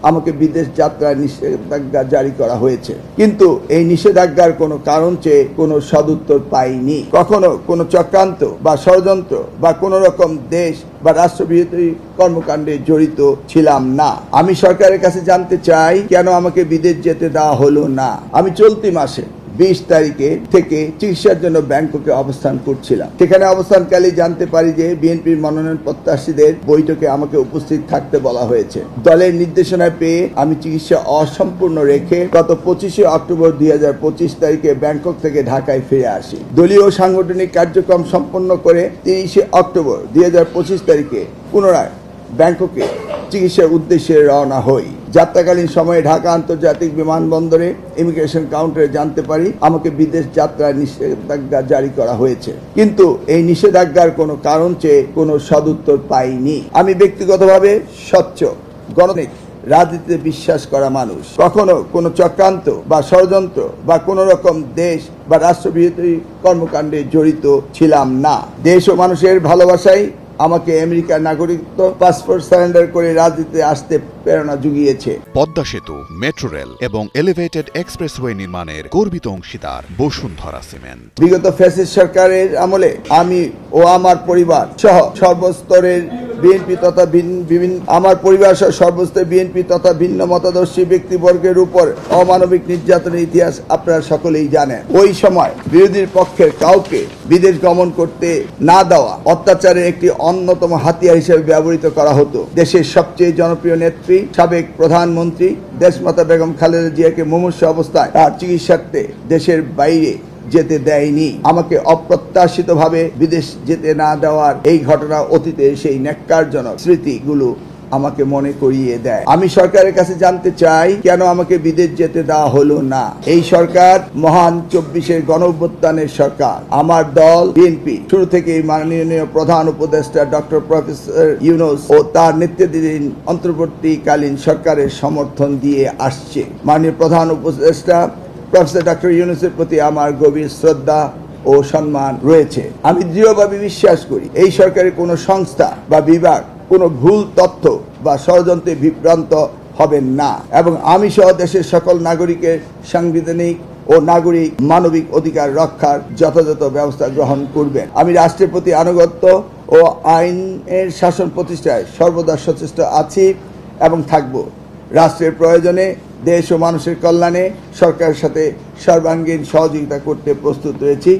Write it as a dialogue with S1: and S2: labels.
S1: আমাকে বিদেশ যাত্রায় নিষেধাজ্ঞা জারি করা হয়েছে, কিন্তু এই নিষেধাজ্ঞার কোনো কারণ চেয়ে কোনো সদুত্তর পাইনি। কখনো কোনো চক্রান্ত বা ষড়যন্ত্র বা কোনো রকম দেশ বা রাষ্ট্রবিরোধী কর্মকাণ্ডে জড়িত ছিলাম না। আমি সরকারের কাছে জানতে চাই, কেন আমাকে বিদেশ যেতে দেওয়া হলো না। আমি চলতি মাসে 20 তারিখে থেকে চিকিৎসার জন্য ব্যাংককে অবস্থান করছিলাম। সেখানে অবস্থানকালে জানতে পারি যে বিএনপির মনোনয়ন প্রত্যাশীদের বৈঠকে আমাকে উপস্থিত থাকতে বলা হয়েছে। দলের নির্দেশনা পেয়ে আমি চিকিৎসা অসম্পূর্ণ রেখে গত 25 অক্টোবর 2025 তারিখে ব্যাংকক থেকে ঢাকায় ফিরে আসি। দলীয় সাংগঠনিক কার্যক্রম সম্পন্ন করে 30 অক্টোবর 2025 তারিখে পুনরায় ব্যাংককে চিকিৎসার উদ্দেশ্যে রওনা হই। যাত্রাকালীন সময়ে ঢাকা আন্তর্জাতিক বিমানবন্দরে ইমিগ্রেশন কাউন্টারে জানতে পারি আমাকে বিদেশ যাত্রায় নিষেধাজ্ঞা জারি করা হয়েছে, কিন্তু এই নিষেধাজ্ঞার কোনো কারণ চেয়ে কোনো সদুত্তর পাইনি। আমি ব্যক্তিগতভাবে স্বচ্ছ, গণতান্ত্রিক রাজনীতিতে বিশ্বাস করা মানুষ। কখনো কোনো চক্রান্ত বা ষড়যন্ত্র বা কোনো রকম দেশ বা রাষ্ট্রবিরোধী কর্মকাণ্ডে জড়িত ছিলাম না। দেশ ও মানুষের ভালোবাসায় আমাকে আমেরিকার নাগরিকত্ব পাসপোর্ট সারেন্ডার করে রাজনীতিতে আসতে প্রেরণা জুগিয়েছে।
S2: পদ্মা সেতু, মেট্রো রেল এবং এলিভেটেড এক্সপ্রেসওয়ে নির্মাণের গর্বিত অংশীদার বসুন্ধরা সিমেন্ট।
S1: বিগত ফ্যাসিস্ট সরকারের আমলে আমি ও আমার পরিবার সহ সর্বস্তরের বিএনপি তথা বিএনপি তথা ভিন্ন মতাদর্শী ব্যক্তিবর্গের উপর অমানবিক নির্যাতনের ইতিহাস আপনারা সকলেই জানেন। ওই সময় বিরোধীর পক্ষের কাউকে বিদেশ গমন করতে না দেওয়া অত্যাচারের একটি অন্যতম হাতিয়ার হিসেবে ব্যবহৃত করা হতো। দেশের সবচেয়ে জনপ্রিয় নেত্রী, সাবেক প্রধানমন্ত্রী দেশমাতা বেগম খালেদা জিয়াকে মুমূর্ষু অবস্থায় তার চিকিৎসার্থে দেশের বাইরে যেতে দেয়নি। আমাকে অপ্রত্যাশিতভাবে বিদেশ যেতে না দেওয়ার এই ঘটনা অতীতের সেই ন্যাক্কারজনক স্মৃতিগুলো আমাকে মনে করিয়ে দেয়। আমি সরকারের কাছে জানতে চাই, কেন আমাকে বিদেশ যেতে দেওয়া হলো না। এই সরকার মহান 24-এর গণঅভ্যুত্থানের সরকার। আমার দল বিএনপি শুরু থেকেই মাননীয় প্রধান উপদেষ্টা ডক্টর প্রফেসর ইউনূস ও তার নেতৃত্বাধীন অন্তর্বর্তীকালীন সরকারের সমর্থন দিয়ে আসছে। মাননীয় প্রধান উপদেষ্টা প্রফেসর ডক্টর ইউনূসের প্রতি আমার গভীর শ্রদ্ধা ও সম্মান রয়েছে। আমি দৃঢ়ভাবে বিশ্বাস করি, এই সরকারের কোনো সংস্থা বা বিভাগ কোনো ভুল তথ্য বা ষড়যন্ত্রে বিভ্রান্ত হবেন না, এবং আমি সহ দেশের সকল নাগরিকের সাংবিধানিক ও নাগরিক মানবিক অধিকার রক্ষার যথাযথ ব্যবস্থা গ্রহণ করবেন। আমি রাষ্ট্রের প্রতি আনুগত্য ও আইনের শাসন প্রতিষ্ঠায় সর্বদা সচেষ্ট আছি এবং থাকব। রাষ্ট্রের প্রয়োজনে দেশ ও মানুষের কল্যাণে সরকারের সাথে সর্বাঙ্গীন সহযোগিতা করতে প্রস্তুত রয়েছি।